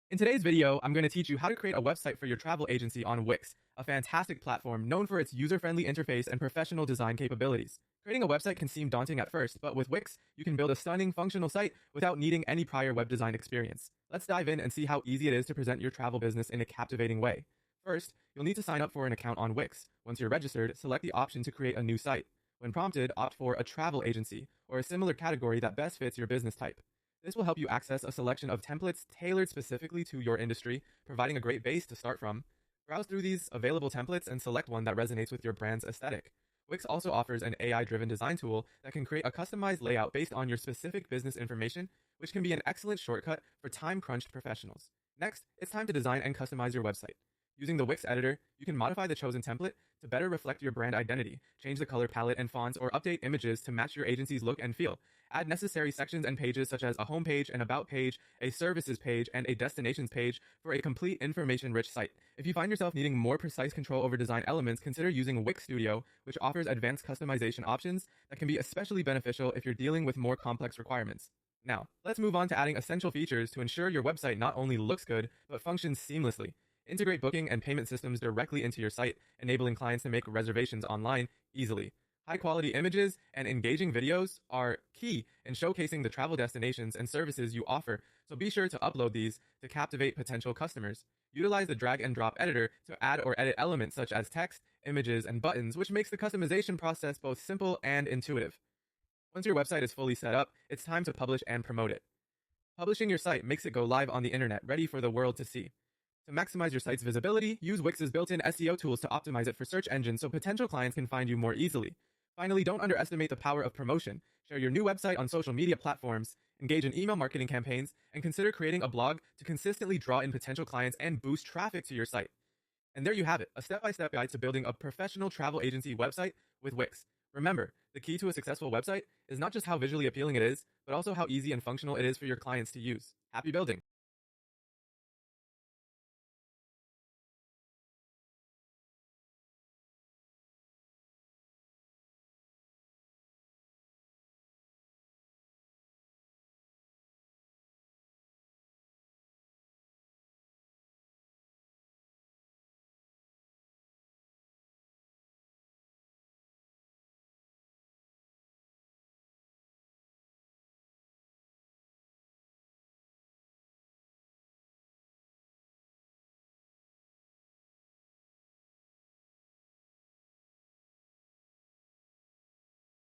In today's video, I'm going to teach you how to create a website for your travel agency on Wix, a fantastic platform known for its user-friendly interface and professional design capabilities. Creating a website can seem daunting at first, but with Wix, you can build a stunning, functional site without needing any prior web design experience. Let's dive in and see how easy it is to present your travel business in a captivating way. First, you'll need to sign up for an account on Wix. Once you're registered, select the option to create a new site. When prompted, opt for a travel agency or a similar category that best fits your business type. This will help you access a selection of templates tailored specifically to your industry, providing a great base to start from. Browse through these available templates and select one that resonates with your brand's aesthetic. Wix also offers an AI-driven design tool that can create a customized layout based on your specific business information, which can be an excellent shortcut for time-crunched professionals. Next, it's time to design and customize your website. Using the Wix editor, you can modify the chosen template to better reflect your brand identity, change the color palette and fonts, or update images to match your agency's look and feel. Add necessary sections and pages such as a home page, an about page, a services page, and a destinations page for a complete information-rich site. If you find yourself needing more precise control over design elements, consider using Wix Studio, which offers advanced customization options that can be especially beneficial if you're dealing with more complex requirements. Now, let's move on to adding essential features to ensure your website not only looks good, but functions seamlessly. Integrate booking and payment systems directly into your site, enabling clients to make reservations online easily. High-quality images and engaging videos are key in showcasing the travel destinations and services you offer, so be sure to upload these to captivate potential customers. Utilize the drag-and-drop editor to add or edit elements such as text, images, and buttons, which makes the customization process both simple and intuitive. Once your website is fully set up, it's time to publish and promote it. Publishing your site makes it go live on the internet, ready for the world to see. To maximize your site's visibility, use Wix's built-in SEO tools to optimize it for search engines so potential clients can find you more easily. Finally, don't underestimate the power of promotion. Share your new website on social media platforms, engage in email marketing campaigns, and consider creating a blog to consistently draw in potential clients and boost traffic to your site. And there you have it, a step-by-step guide to building a professional travel agency website with Wix. Remember, the key to a successful website is not just how visually appealing it is, but also how easy and functional it is for your clients to use. Happy building!